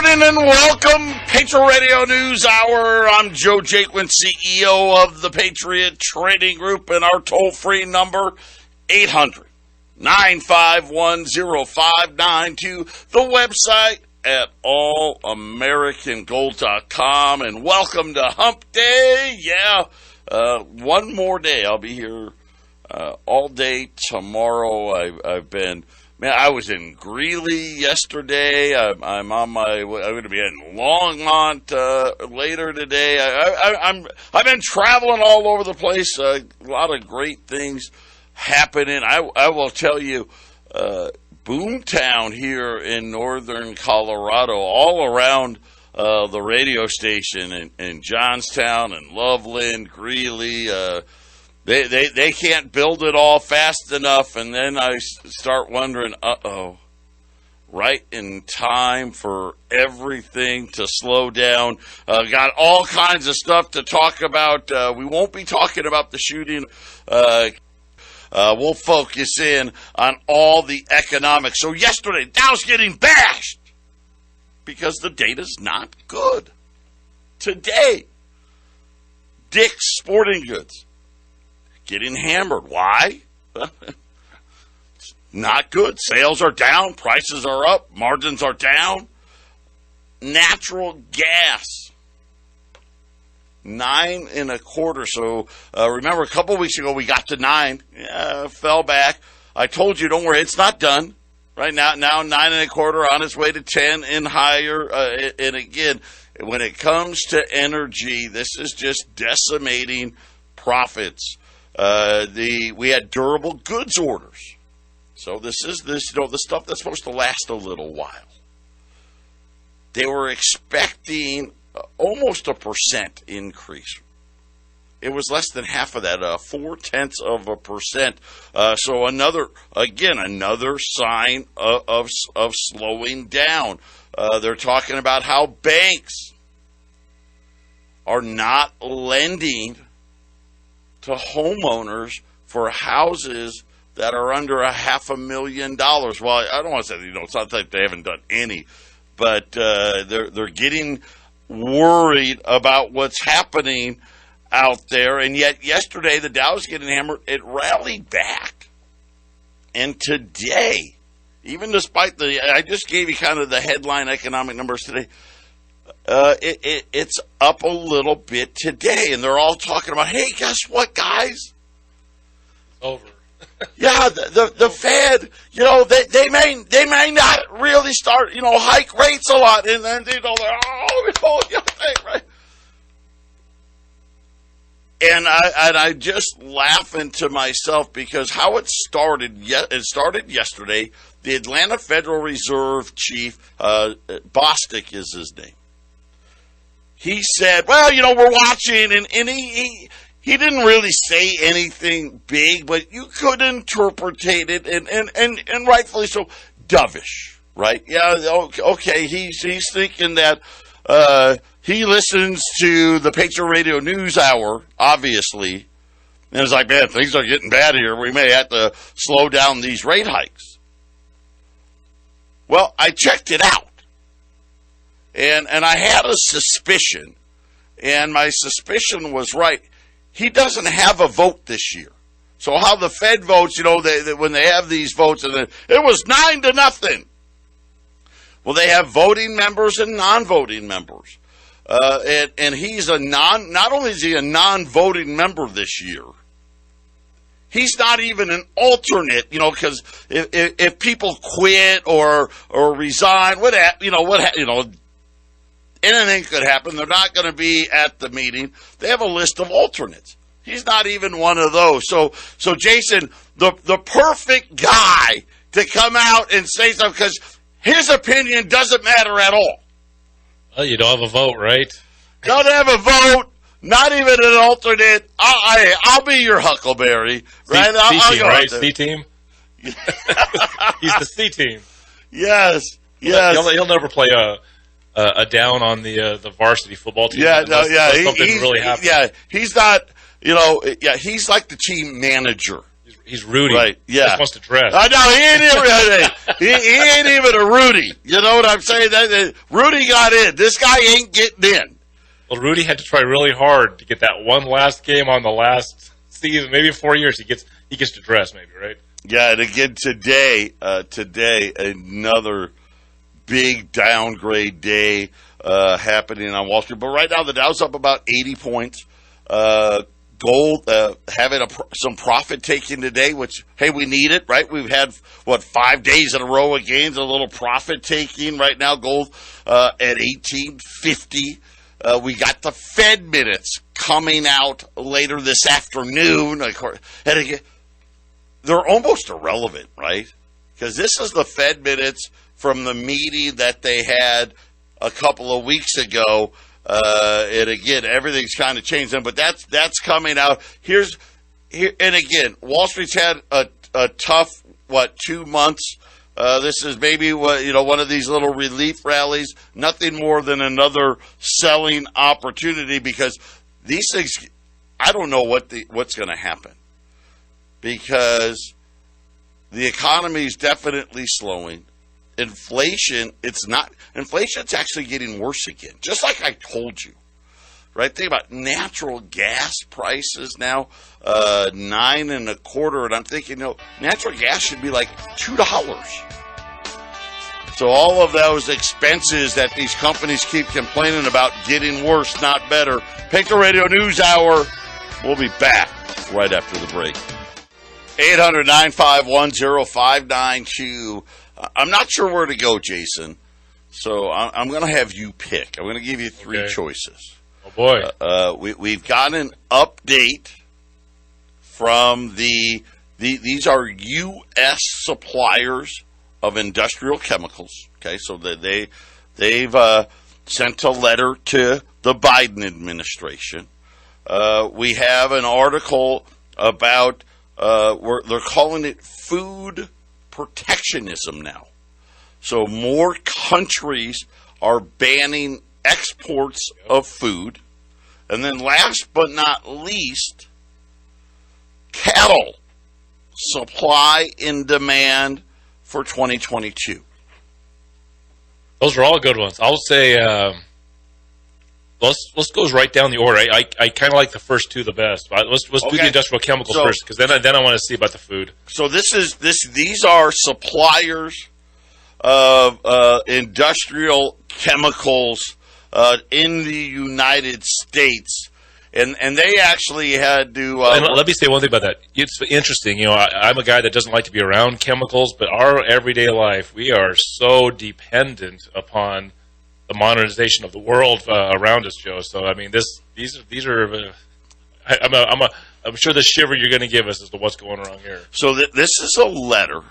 morning and welcome, Patriot Radio News Hour. I'm Joe Jaquint, CEO of the Patriot Trading Group, and our toll-free number, 800-951-0592. The website at allamericangold.com. And welcome to Hump Day. Yeah, one more day. I'll be here all day tomorrow. I've been... Man, I was in Greeley yesterday. I'm on my way. I'm going to be in Longmont later today. I've been traveling all over the place. A lot of great things happening. I will tell you, Boomtown here in northern Colorado, all around the radio station in Johnstown and Loveland, Greeley. They can't build it all fast enough, and then I start wondering, right in time for everything to slow down. Got all kinds of stuff to talk about. We won't be talking about the shooting. We'll focus in on all the economics. So yesterday, Dow's getting bashed because the data's not good. Today, Dick's Sporting Goods getting hammered. Why? Not good. Sales are down. Prices are up. Margins are down. Natural gas, 9.25. So remember, a couple weeks ago we got to 9. Fell back. I told you, don't worry, it's not done. Right now 9.25 on its way to 10 and higher. And again, when it comes to energy, this is just decimating profits. We had durable goods orders. So this is the stuff that's supposed to last a little while. They were expecting almost 1% increase. It was less than half of that, 0.4%. So another sign of slowing down. They're talking about how banks are not lending to homeowners for houses that are under $500,000. Well, I don't want to say, it's not like they haven't done any, but they're getting worried about what's happening out there. And yet yesterday the Dow was getting hammered. It rallied back. And today, even despite I just gave you kind of the headline economic numbers today, it's up a little bit today, and they're all talking about, hey, guess what, guys? It's over. Yeah, the Fed, they may not really start, hike rates a lot, and then they're right. And I just laughing to myself because how it started yesterday. The Atlanta Federal Reserve chief, Bostic is his name. He said, well, we're watching, and he didn't really say anything big, but you could interpret it, and rightfully so, dovish, right? Yeah, okay, he's thinking that he listens to the Patriot Radio News Hour, obviously, and it's like, man, things are getting bad here. We may have to slow down these rate hikes. Well, I checked it out. And I had a suspicion, and my suspicion was right. He doesn't have a vote this year. So how the Fed votes, when they have these votes, and it was 9-0. Well, they have voting members and non-voting members. And he's not only is he a non-voting member this year, he's not even an alternate, because if people quit or resign, anything could happen. They're not going to be at the meeting. They have a list of alternates. He's not even one of those. So Jason, the perfect guy to come out and say something, because his opinion doesn't matter at all. Well, you don't have a vote, right? Don't have a vote. Not even an alternate. I'll be your Huckleberry, right? C-team, right? C-team? He's the C-team. Yes. He'll never play a down on the varsity football team. Something really happened. Yeah, he's not. He's like the team manager. he's Rudy. Right, yeah. He just wants to dress. I know, he ain't even a Rudy. You know what I'm saying? Rudy got in. This guy ain't getting in. Well, Rudy had to try really hard to get that one last game on the last season. Maybe in 4 years he gets to dress, maybe, right? Yeah, and again today, another big downgrade day happening on Wall Street. But right now, the Dow's up about 80 points. Gold having some profit taking today, which, hey, we need it, right? We've had, 5 days in a row of gains, a little profit taking. Right now, gold at 1850. We got the Fed minutes coming out later this afternoon. And again, they're almost irrelevant, right? Because this is the Fed minutes from the meeting that they had a couple of weeks ago. And again, everything's kind of changed then, but that's coming out. And again, Wall Street's had a tough 2 months. This is maybe one of these little relief rallies. Nothing more than another selling opportunity, because these things, I don't know what's going to happen, because the economy is definitely slowing. Inflation's actually getting worse again, just like I told you, right? Think about natural gas prices now, $9.25, and I'm thinking, natural gas should be like $2. So all of those expenses that these companies keep complaining about getting worse, not better. Patriot Radio News Hour. We'll be back right after the break. 800-951-0592. I'm not sure where to go, Jason, so I'm going to have you pick. I'm going to give you three choices. Oh, boy. We've got an update from these are U.S. suppliers of industrial chemicals. Okay, so they've sent a letter to the Biden administration. We have an article about they're calling it food protectionism now. So more countries are banning exports of food. And then last but not least, cattle supply and demand for 2022. Those are all good ones. I'll say let's go right down the order. I kind of like the first two the best. Let's do the industrial chemicals first, because then I want to see about the food. So these are suppliers of industrial chemicals in the United States, and they actually had to. And let me say one thing about that. It's interesting. I'm a guy that doesn't like to be around chemicals, but our everyday life, we are so dependent upon the modernization of the world around us, Joe. So I mean, these are. I'm sure the shiver you're going to give us as to what's going on here. So this is a letter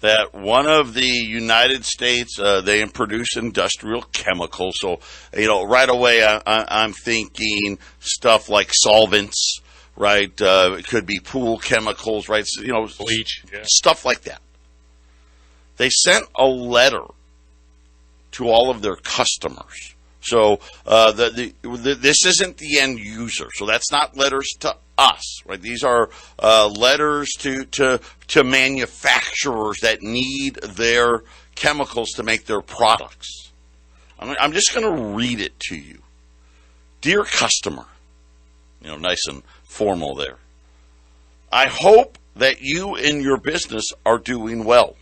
that one of the United States they produce industrial chemicals. So right away I'm thinking stuff like solvents, right? It could be pool chemicals, right? So, bleach, stuff like that. They sent a letter to all of their customers. So this isn't the end user. So that's not letters to us, right? These are letters to manufacturers that need their chemicals to make their products. I'm just going to read it to you. Dear customer, nice and formal there. I hope that you and your business are doing well.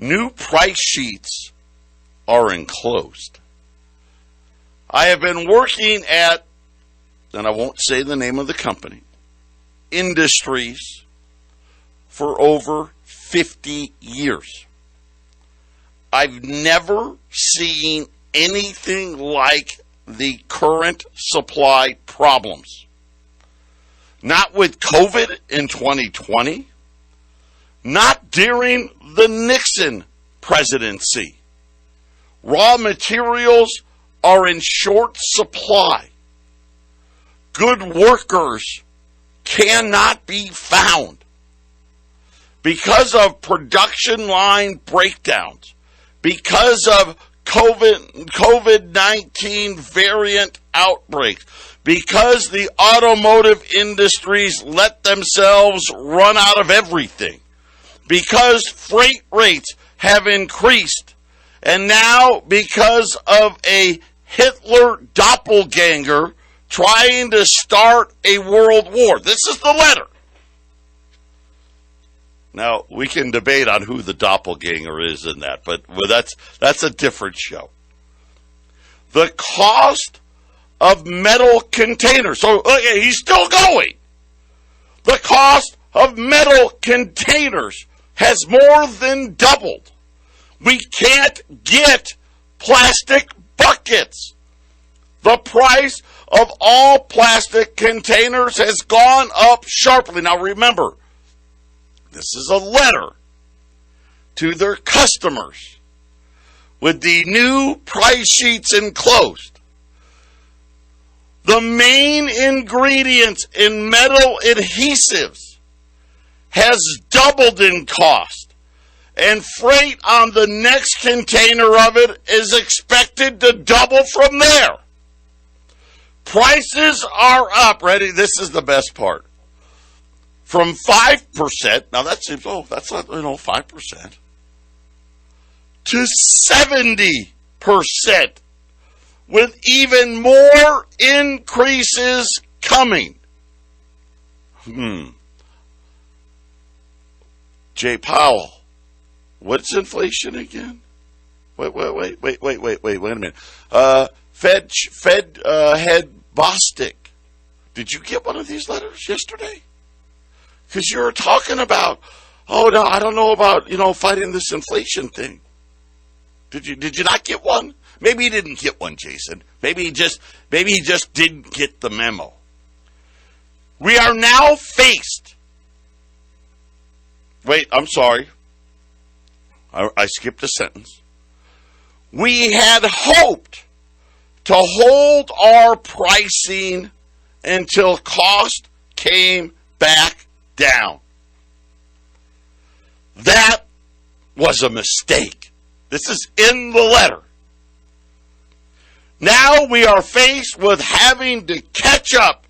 New price sheets are enclosed. I have been working at, and I won't say the name of the company, Industries for over 50 years. I've never seen anything like the current supply problems. Not with COVID in 2020. Not during the Nixon presidency. Raw materials are in short supply. Good workers cannot be found. Because of production line breakdowns, because of COVID-19 variant outbreaks, because the automotive industries let themselves run out of everything, because freight rates have increased, and now because of a Hitler doppelganger trying to start a world war. This is the letter. Now, we can debate on who the doppelganger is in that, but that's a different show. The cost of metal containers. So, okay, he's still going. The cost of metal containers has more than doubled. We can't get plastic buckets. The price of all plastic containers has gone up sharply. Now, remember, this is a letter to their customers with the new price sheets enclosed. The main ingredients in metal adhesives has doubled in cost, and freight on the next container of it is expected to double from there. Prices are up. Ready? This is the best part. From 5%, now that seems, that's not, 5%, to 70%, with even more increases coming. Jay Powell, what's inflation again? Wait a minute. Fed head Bostic, did you get one of these letters yesterday? Because you were talking about, I don't know about, fighting this inflation thing. Did you not get one? Maybe you didn't get one, Jason. Maybe he just didn't get the memo. We are now faced. Wait, I'm sorry. I skipped a sentence. We had hoped to hold our pricing until cost came back down. That was a mistake. This is in the letter. Now we are faced with having to catch up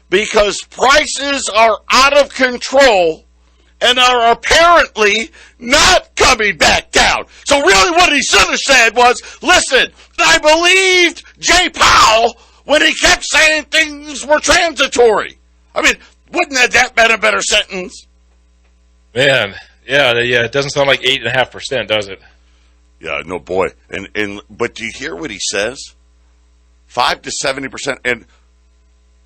because prices are out of control and are apparently not coming back down. So really what he should have said was, listen, I believed Jay Powell when he kept saying things were transitory. I mean, wouldn't that have been a better sentence? Man, yeah, it doesn't sound like 8.5%, does it? Yeah, no boy. But do you hear what he says? 5 to 70%, and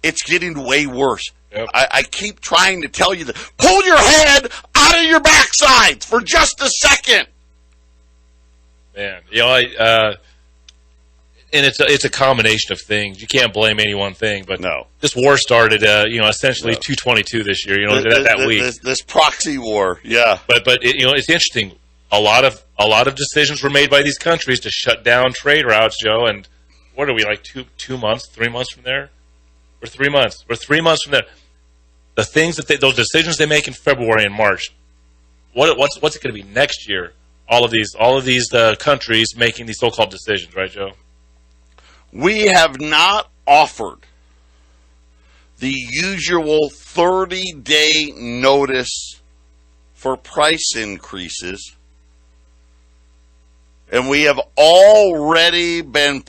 it's getting way worse. Yep. I keep trying to tell you that. Pull your head out of your backsides for just a second. Man, and it's a combination of things. You can't blame any one thing, but no. This war started, essentially 2/22 this year. That week. This proxy war, yeah. But it's interesting. A lot of decisions were made by these countries to shut down trade routes, Joe. And what are we, like 2 months, 3 months from there? We're 3 months. We're 3 months from there. The things those decisions they make in February and March. What's it going to be next year? All of these countries making these so-called decisions, right, Joe? We have not offered the usual 30-day notice for price increases, and we have already been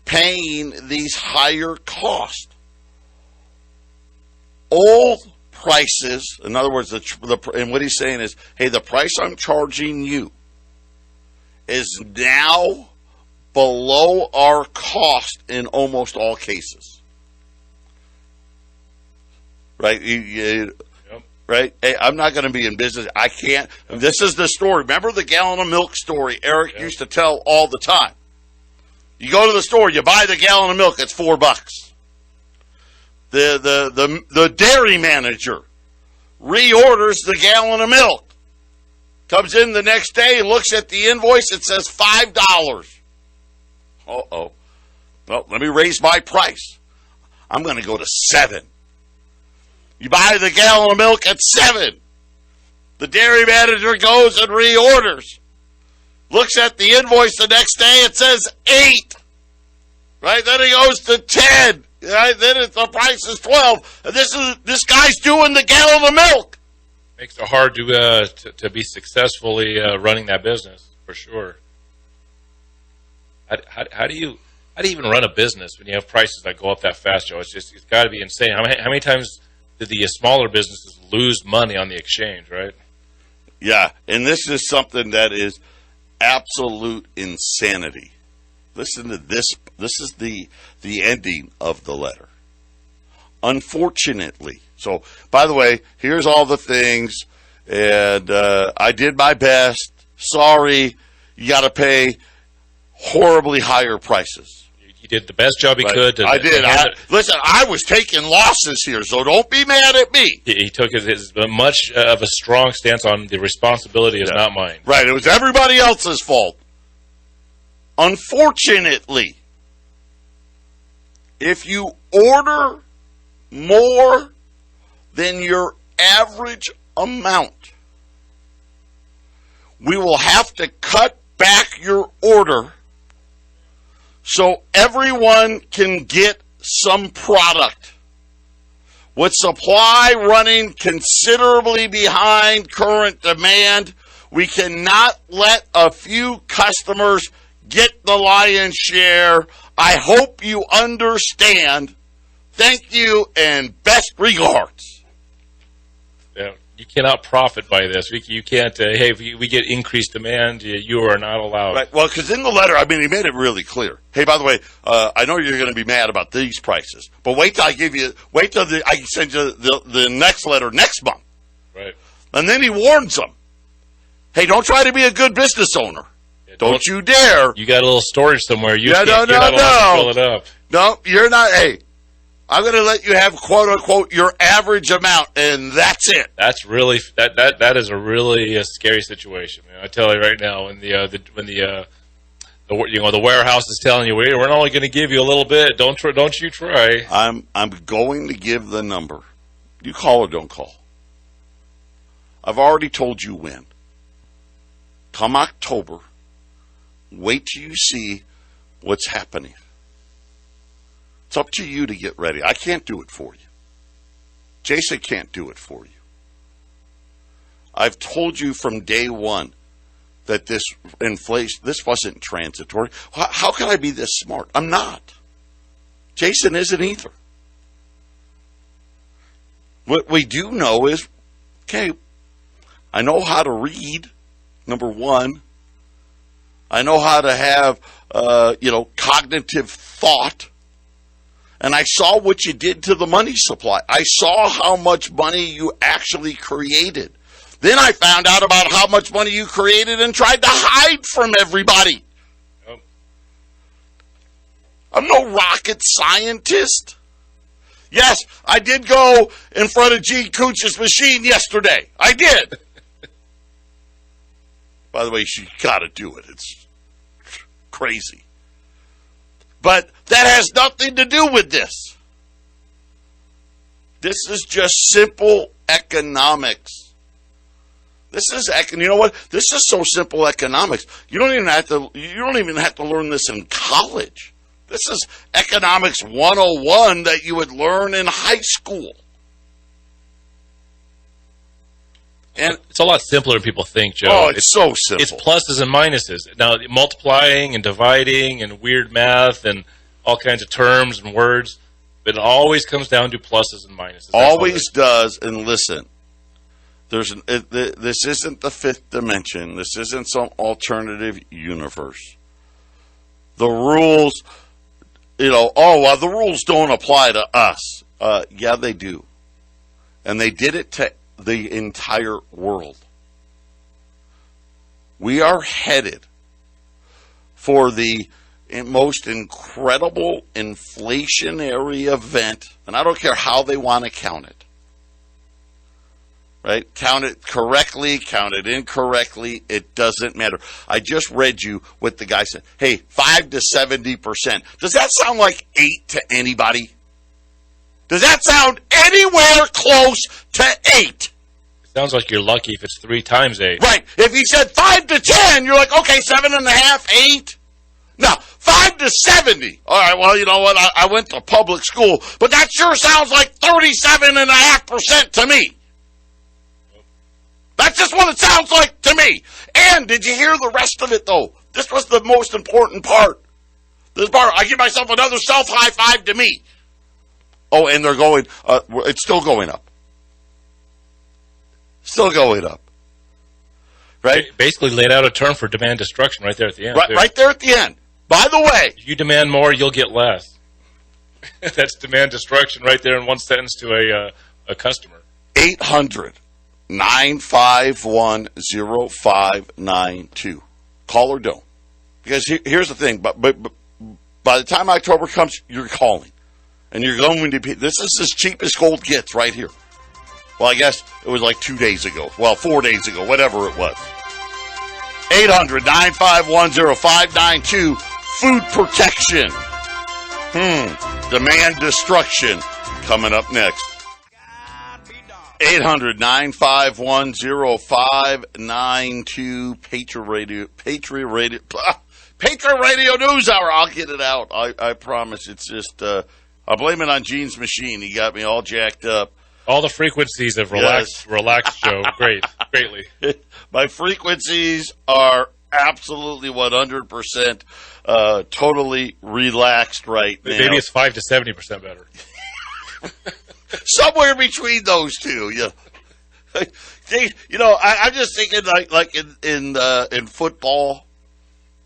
paying these higher costs. Old prices, in other words, and what he's saying is, hey, the price I'm charging you is now below our cost in almost all cases. Right? Yep. Right? Hey, I'm not going to be in business. I can't. This is the story. Remember the gallon of milk story Eric used to tell all the time? You go to the store, you buy the gallon of milk, it's $4. The dairy manager reorders the gallon of milk. Comes in the next day, looks at the invoice, it says $5. Uh-oh. Well, let me raise my price. I'm going to go to $7. You buy the gallon of milk at $7. The dairy manager goes and reorders. looks at the invoice the next day, it says 8. Right? Then it goes to 10. Right? Then the price is 12. And this guy's doing the gallon of milk. Makes it hard to be successfully running that business, for sure. How do you even run a business when you have prices that go up that fast, Joe? It's got to be insane. How many times did the smaller businesses lose money on the exchange, right? Yeah, and this is something that is absolute insanity. Listen to this. This is the ending of the letter. Unfortunately. So, by the way, here's all the things, and I did my best. Sorry, you got to pay horribly higher prices. He did the best job he could. I did. Listen, I was taking losses here, so don't be mad at me. He took his much of a strong stance on the responsibility is not mine. Right, it was everybody else's fault. Unfortunately, if you order more than your average amount, we will have to cut back your order so everyone can get some product. With supply running considerably behind current demand, we cannot let a few customers get the lion's share. I hope you understand. Thank you and best regards. Yeah, you cannot profit by this. You can't, hey, if we get increased demand, you are not allowed. Right. Well, because in the letter, he made it really clear. Hey, by the way, I know you're going to be mad about these prices, but wait till I send you the next letter next month. Right. And then he warns them. Hey, don't try to be a good business owner. Don't you dare. You got a little storage somewhere. You're not no. allowed to fill it up. No, you're not. Hey, I'm going to let you have, quote unquote, your average amount, and that's it. That's really that is a really scary situation, man. I tell you right now, when the warehouse is telling you we're only going to give you a little bit. Don't you try. I'm going to give the number. You call or don't call. I've already told you when. Come October. Wait till you see what's happening. It's up to you to get ready. I can't do it for you. Jason can't do it for you. I've told you from day one that this inflation, this wasn't transitory. How can I be this smart? I'm not. Jason isn't either. What we do know is, okay, I know how to read, number one. I know how to have, cognitive thought. And I saw what you did to the money supply. I saw how much money you actually created. Then I found out about how much money you created and tried to hide from everybody. Yep. I'm no rocket scientist. Yes, I did go in front of Gene Kuch's machine yesterday. I did. By the way, you got to do it. It's crazy. But that has nothing to do with this. This is just simple economics. You know what? This is so simple economics. You don't even have to learn this in college. This is economics 101 that you would learn in high school. And it's a lot simpler than people think, Joe. Oh, it's so simple. It's pluses and minuses. Now, multiplying and dividing and weird math and all kinds of terms and words, but it always comes down to pluses and minuses. Always does. And listen, this isn't the fifth dimension. This isn't some alternative universe. The rules, the rules don't apply to us. Yeah, they do. And they did it to the entire world. We are headed for the most incredible inflationary event, and I don't care how they want to count it. Right? Count it correctly, count it incorrectly, it doesn't matter. I just read you what the guy said. Hey, 5 to 70%. Does that sound like 8 to anybody? Does that sound anywhere close to 8? Sounds like you're lucky if it's 3 times 8. Right. If he said 5 to 10, you're like, okay, 7.5, 8. No, 5 to 70. All right, well, you know what? I went to public school, but that sure sounds like 37.5% to me. That's just what it sounds like to me. And did you hear the rest of it, though? This was the most important part. This part, I give myself another self-high five to me. Oh, and they're going, it's still going up. Still going up. Right? Basically laid out a term for demand destruction right there at the end. Right there at the end. By the way. If you demand more, you'll get less. That's demand destruction right there in one sentence to a customer. 800-951-0592. Call or don't. Because here's the thing. But by the time October comes, you're calling. And you're going to be, this is as cheap as gold gets right here. Well, I guess it was like 2 days ago. Well, 4 days ago, whatever it was. 800-951-0592. Food protection. Demand destruction. Coming up next. 800-951-0592. Patriot Radio News Hour. I'll get it out. I promise. It's just, I blame it on Gene's machine. He got me all jacked up. All the frequencies have relaxed Joe. Greatly. My frequencies are absolutely 100% totally relaxed right now. Maybe it's 5 to 70% better. Somewhere between those two, yeah. You know, I'm just thinking like in football.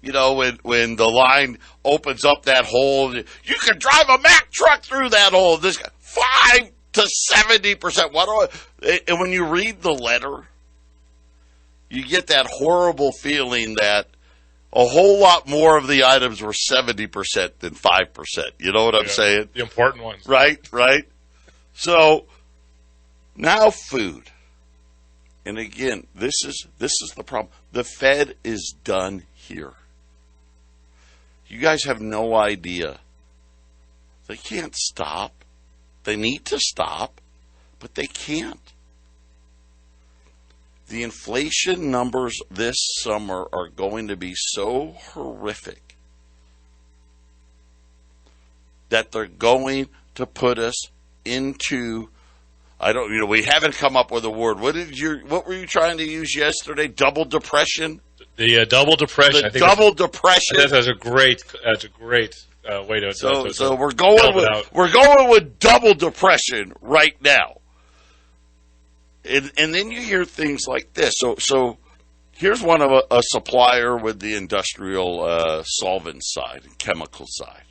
You know, when the line opens up that hole, you can drive a Mack truck through that hole. This 5 to 70%. And when you read the letter, you get that horrible feeling that a whole lot more of the items were 70% than 5%. You know what I'm saying? The important ones. Right. So now food. And again, this is the problem. The Fed is done here. You guys have no idea. They can't stop. They need to stop, but they can't. The inflation numbers this summer are going to be so horrific that they're going to put us into, we haven't come up with a word. What were you trying to use yesterday? Double depression? The double depression. The double depression. That's a great way to. So we're going with double depression right now, and then you hear things like this. So here's one of a supplier with the industrial solvent side and chemical side.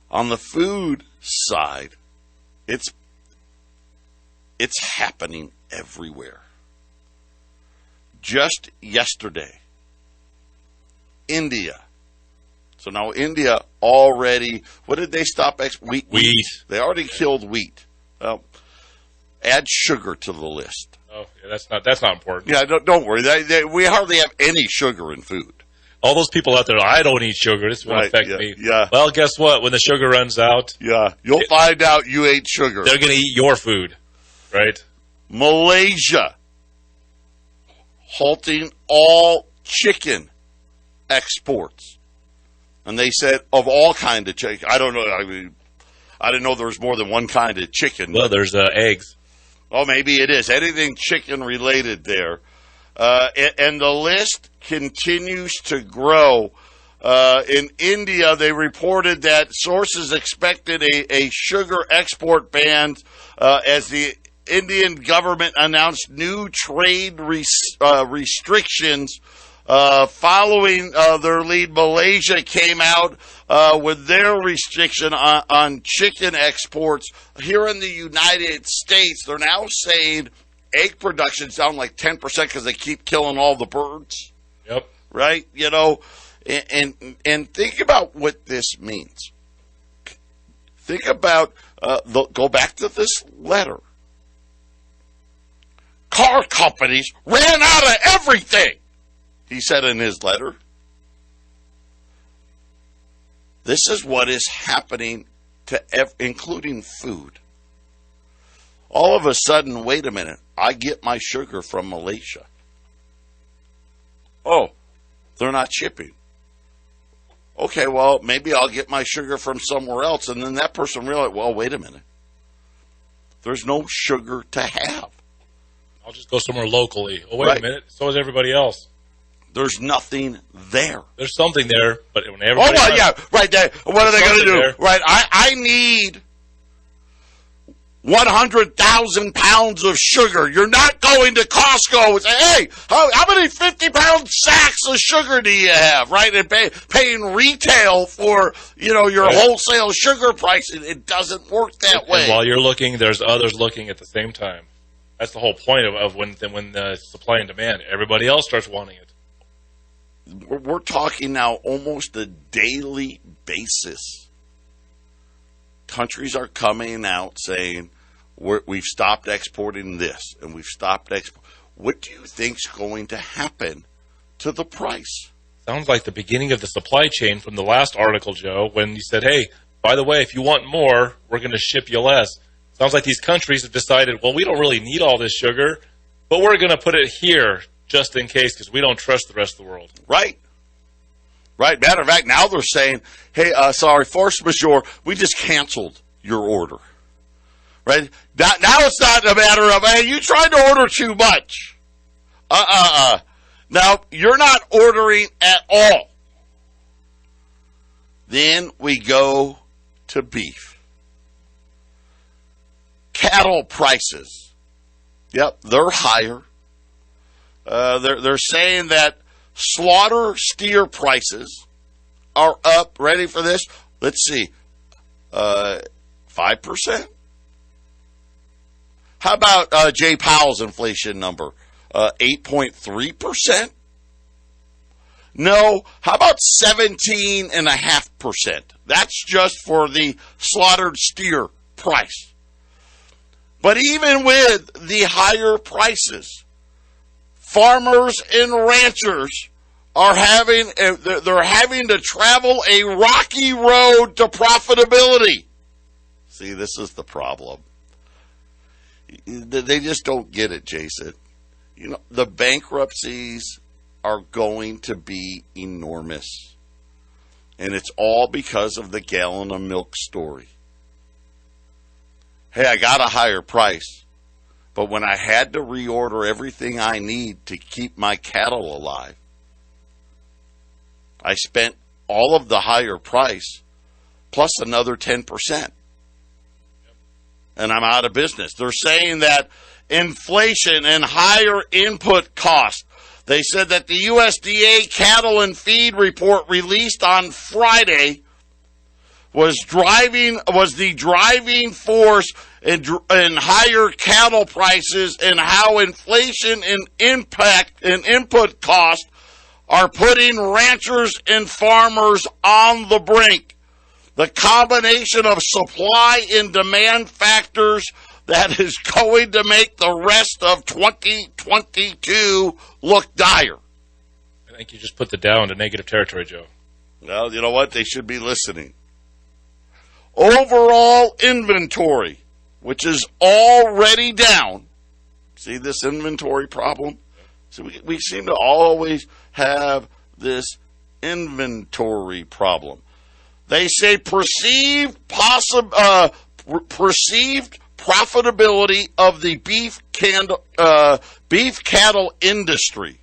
On the food side, it's happening everywhere. Just yesterday, India. So now India already, what did they stop? Wheat. They already killed wheat. Add sugar to the list. Oh, yeah, that's not important. Yeah, don't worry. We hardly have any sugar in food. All those people out there, I don't eat sugar. This won't affect me. Yeah. Well, guess what? When the sugar runs out, you'll find out you ate sugar. They're going to eat your food, right? Malaysia halting all chicken exports. And they said of all kind of chicken. I don't know. I didn't know there was more than one kind of chicken. Well, there's eggs. Oh, maybe it is. Anything chicken related there. And the list continues to grow. In India, they reported that sources expected a sugar export ban as the Indian government announced new trade restrictions following their lead. Malaysia came out with their restriction on chicken exports. Here in the United States, they're now saying egg production's down like 10% because they keep killing all the birds. Yep. Right? You know, and think about what this means. Think about, go back to this letter. Car companies ran out of everything, he said in his letter. This is what is happening to including food. All of a sudden, wait a minute, I get my sugar from Malaysia. Oh, they're not shipping. Okay, well, maybe I'll get my sugar from somewhere else. And then that person realized, well, wait a minute. There's no sugar to have. I'll just go somewhere locally. Oh, wait Right. a minute. So is everybody else. There's nothing there. There's something there, but when everybody Oh, well, yeah, right there. What are they going to do? there. Right, I need 100,000 pounds of sugar. You're not going to Costco and say, hey, how many 50-pound sacks of sugar do you have? Right, and paying retail for, your Right. wholesale sugar price. It doesn't work that way. And while you're looking, there's others looking at the same time. That's the whole point of when the supply and demand. Everybody else starts wanting it. We're talking now almost a daily basis. Countries are coming out saying, we've stopped exporting this, and we've stopped export. What do you think's going to happen to the price? Sounds like the beginning of the supply chain from the last article, Joe, when you said, hey, by the way, if you want more, we're going to ship you less. Sounds like these countries have decided, well, we don't really need all this sugar, but we're going to put it here just in case because we don't trust the rest of the world. Right. Matter of fact, now they're saying, hey, sorry, force majeure, we just canceled your order. Right? Now it's not a matter of, hey, you tried to order too much. Now, you're not ordering at all. Then we go to beef. Cattle prices. Yep, they're higher. They're saying that slaughter steer prices are up. Ready for this? Let's see. 5%? How about Jay Powell's inflation number? 8.3%? No. How about 17.5%? That's just for the slaughtered steer price. But even with the higher prices, farmers and ranchers are having to travel a rocky road to profitability. See, this is the problem. They just don't get it, Jason. The bankruptcies are going to be enormous. And it's all because of the gallon of milk story. Hey, I got a higher price, but when I had to reorder everything I need to keep my cattle alive, I spent all of the higher price plus another 10%. And I'm out of business. They're saying that inflation and higher input costs. They said that the USDA cattle and feed report released on Friday was the driving force in higher cattle prices and how inflation and impact and input costs are putting ranchers and farmers on the brink. The combination of supply and demand factors that is going to make the rest of 2022 look dire. I think you just put the Dow into negative territory, Joe. Well, you know what? They should be listening. Overall inventory, which is already down. See this inventory problem? So we seem to always have this inventory problem. They say perceived profitability of the beef cattle industry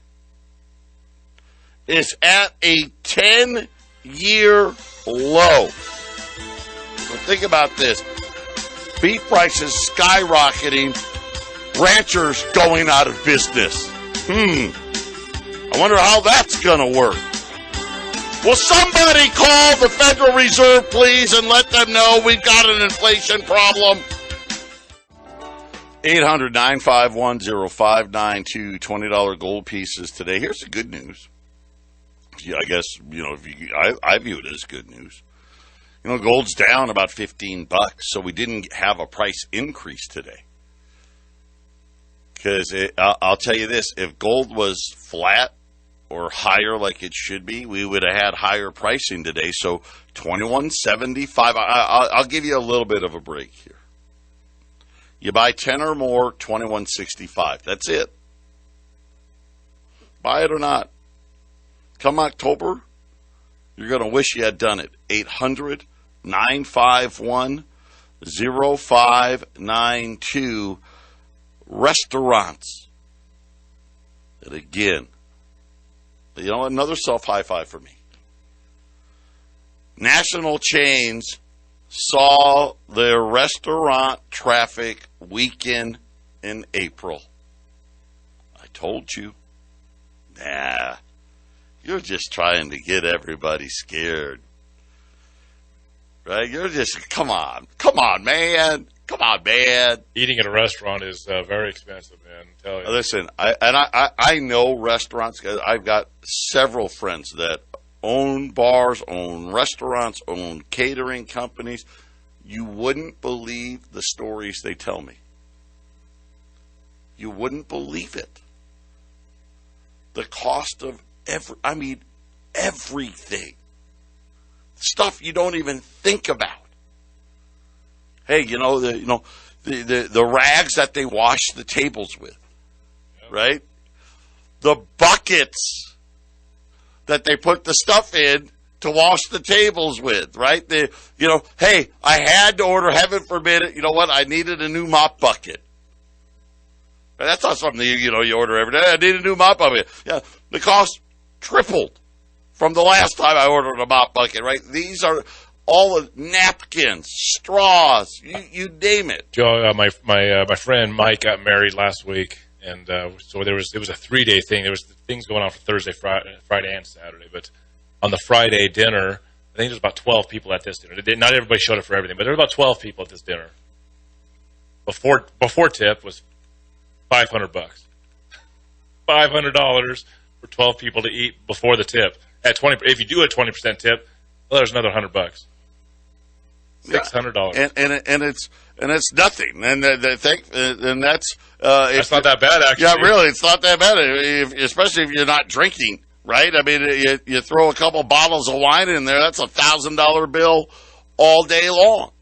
is at a 10-year low. So think about this. Beef prices skyrocketing, ranchers going out of business. I wonder how that's going to work. Will somebody call the Federal Reserve, please, and let them know we've got an inflation problem? 800-951-0592, $20 gold pieces today. Here's the good news. Yeah, I guess, I view it as good news. Gold's down about $15, so we didn't have a price increase today. Because I'll tell you this, if gold was flat or higher like it should be, we would have had higher pricing today. So $21.75. I'll give you a little bit of a break here. You buy 10 or more, $21.65. That's it. Buy it or not. Come October, you're going to wish you had done it. 800-951-0592. Restaurants. And again, you know, another self-high five for me. National chains saw their restaurant traffic weaken in April. I told you. Nah, you're just trying to get everybody scared. Right? You're just, come on, man. Come on, man. Eating at a restaurant is very expensive, man. I tell you. Listen, I know restaurants. I've got several friends that own bars, own restaurants, own catering companies. You wouldn't believe the stories they tell me. You wouldn't believe it. The cost of everything. Stuff you don't even think about. Hey, the rags that they wash the tables with, right? The buckets that they put the stuff in to wash the tables with, right? Hey, I had to order, heaven forbid it. You know what? I needed a new mop bucket. That's not something you order every day. I need a new mop bucket. Yeah, the cost tripled from the last time I ordered a mop bucket, right? These are all the napkins, straws, you name it. Joe, my friend Mike got married last week, and so it was a 3-day thing. There was things going on for Thursday, Friday, and Saturday. But on the Friday dinner, I think there was about 12 people at this dinner. Not everybody showed up for everything, but there were about 12 people at this dinner. Before tip was $500. $500 for 12 people to eat before the tip. At 20, if you do a 20% tip, well, there's another $100. $600, and it's nothing, and and that's not that bad, actually. Yeah, really, it's not that bad, especially if you're not drinking, right? I mean, you throw a couple bottles of wine in there, that's $1,000 bill all day long.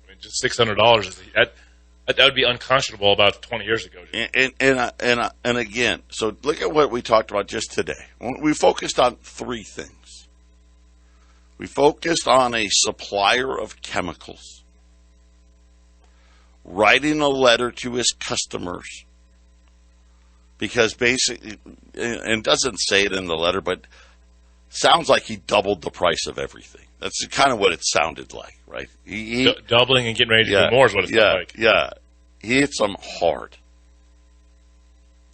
I mean, just $600 that would be unconscionable about 20 years ago. And again, so look at what we talked about just today. We focused on 3 things. We focused on a supplier of chemicals writing a letter to his customers because basically, and doesn't say it in the letter, but sounds like he doubled the price of everything. That's kind of what it sounded like, right? Doubling and getting ready to do more is what it sounded like. Yeah, he hits them hard.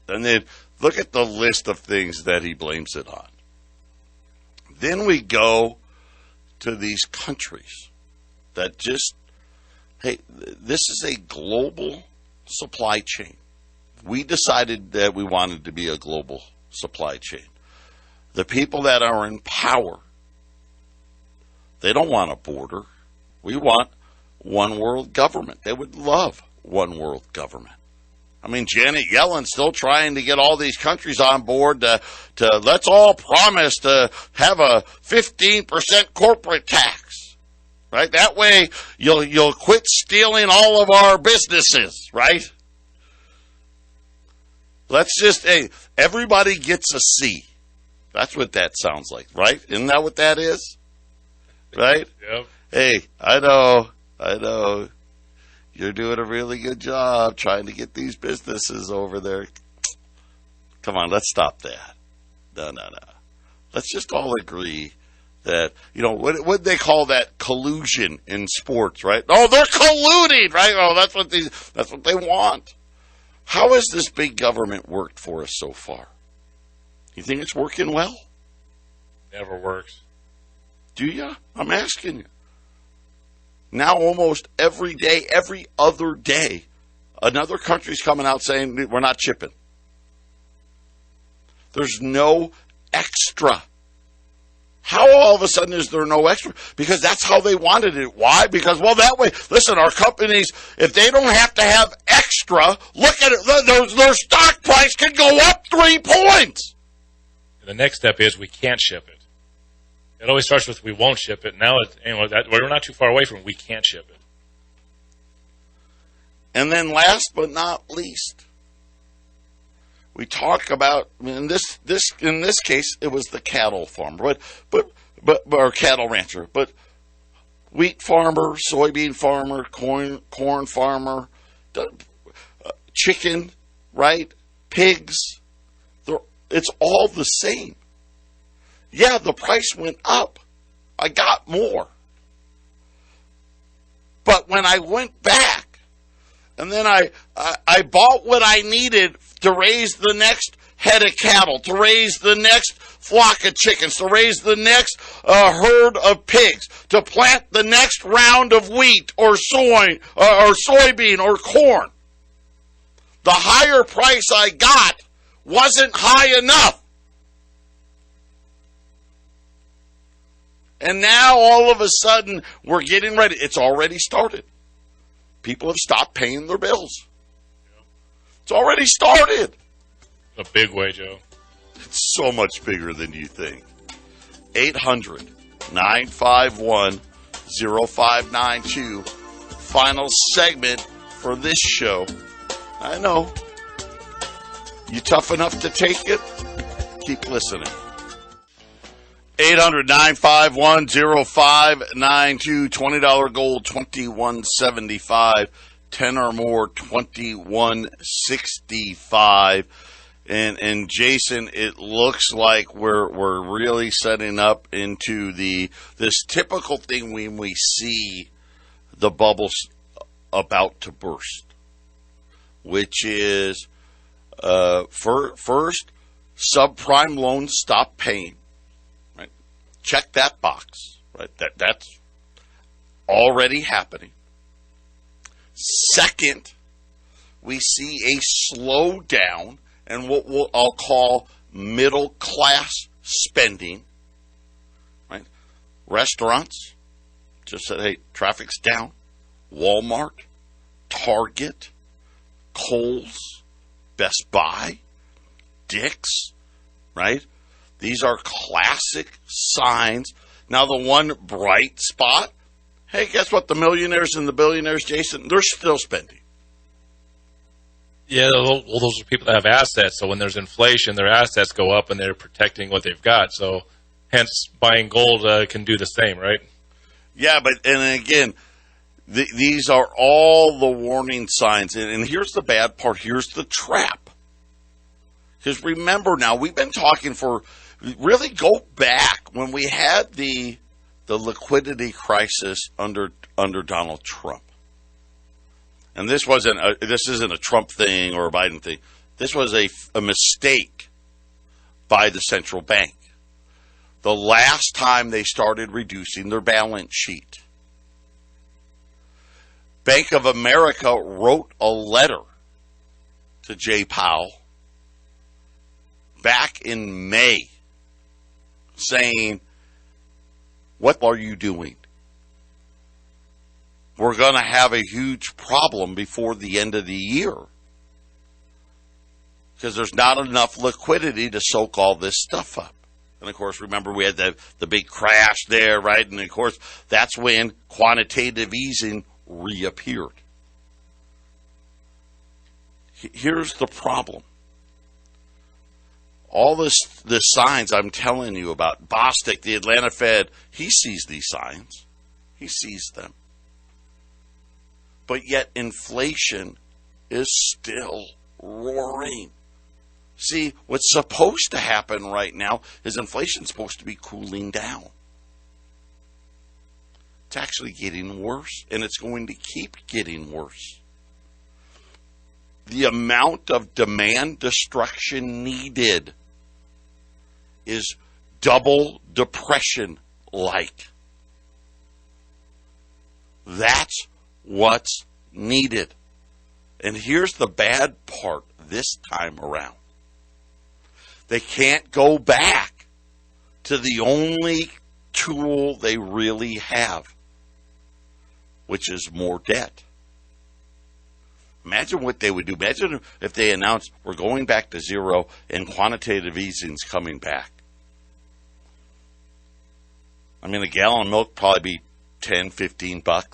And then look at the list of things that he blames it on. Then we go to these countries that just, hey, this is a global supply chain. We decided that we wanted to be a global supply chain. The people that are in power, they don't want a border. We want one world government. They would love one world government. I mean, Janet Yellen's still trying to get all these countries on board to let's all promise to have a 15% corporate tax, right? That way you'll quit stealing all of our businesses, right? Let's just, hey, everybody gets a C. That's what that sounds like, right? Isn't that what that is? Right? Yep. Hey, I know. You're doing a really good job trying to get these businesses over there. Come on, let's stop that. No. Let's just all agree that, what they call that collusion in sports, right? Oh, they're colluding, right? Oh, that's what they want. How has this big government worked for us so far? You think it's working well? Never works. Do you? I'm asking you. Now almost every day, every other day, another country's coming out saying we're not shipping. There's no extra. How all of a sudden is there no extra? Because that's how they wanted it. Why? Because, that way, listen, our companies, if they don't have to have extra, look at it, their stock price can go up 3 points. And the next step is we can't ship it. It always starts with we won't ship it. Now, we're not too far away from we can't ship it. And then last but not least, we talk about, in this case, it was the cattle farmer, or cattle rancher, but wheat farmer, soybean farmer, corn farmer, chicken, right? Pigs. It's all the same. Yeah, the price went up. I got more. But when I went back, and then I bought what I needed to raise the next head of cattle, to raise the next flock of chickens, to raise the next herd of pigs, to plant the next round of wheat or soy or soybean or corn. The higher price I got wasn't high enough. And now all of a sudden we're getting ready. It's already started. People have stopped paying their bills. It's already started. A big way, Joe. It's so much bigger than you think. 800-951-0592. Final segment for this show. I know. You tough enough to take it? Keep listening. 800-951-0592. $20 gold, $21.75. 10 or more, $21.65. And Jason, it looks like we're really setting up into this typical thing when we see the bubbles about to burst, which is first subprime loans stop paying. Right, check that box. Right, that's already happening. Second, we see a slowdown and what I'll call middle class spending. Right? Restaurants just said, hey, traffic's down. Walmart, Target, Kohl's, Best Buy, Dick's, right? These are classic signs. Now, the one bright spot, hey, guess what? The millionaires and the billionaires, Jason, they're still spending. Yeah, well, those are people that have assets. So when there's inflation, their assets go up and they're protecting what they've got. So hence buying gold can do the same, right? Yeah, and again, these are all the warning signs. And here's the bad part. Here's the trap. Because remember now, we've been talking really go back when we had the liquidity crisis under Donald Trump. And this isn't a Trump thing or a Biden thing. This was a mistake by the central bank. The last time they started reducing their balance sheet. Bank of America wrote a letter to Jay Powell back in May saying, what are you doing? We're going to have a huge problem before the end of the year because there's not enough liquidity to soak all this stuff up. And, of course, remember we had the big crash there, right? And, of course, that's when quantitative easing reappeared. Here's the problem. All the signs I'm telling you about, Bostic, the Atlanta Fed, he sees these signs. He sees them. But yet inflation is still roaring. See, what's supposed to happen right now is inflation's supposed to be cooling down. It's actually getting worse, and it's going to keep getting worse. The amount of demand destruction needed is double depression-like. That's what's needed. And here's the bad part this time around. They can't go back to the only tool they really have, which is more debt. Imagine what they would do. Imagine if they announced we're going back to zero and quantitative easing's coming back. I mean, a gallon of milk would probably be $10, $15.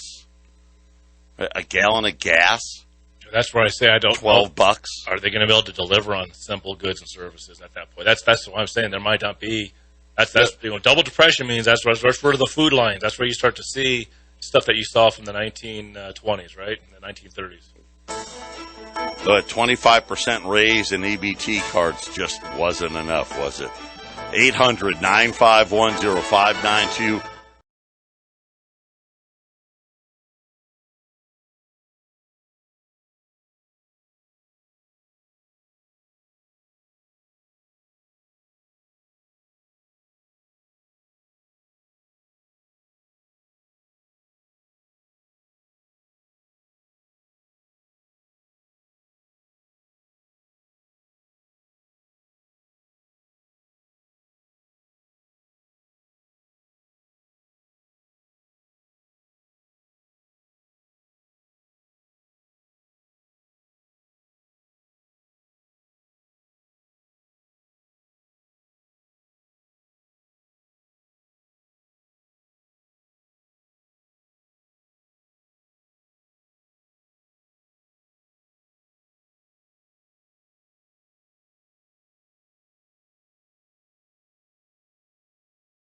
A gallon of gas, That's where I say I don't. $12. Are they going to be able to deliver on simple goods and services at that point? That's what I'm saying. There might not be. That's double depression means that's where the food lines. That's where you start to see stuff that you saw from the 1920s, right? In the 1930s. So a 25% raise in EBT cards just wasn't enough, was it? 800-951-0592.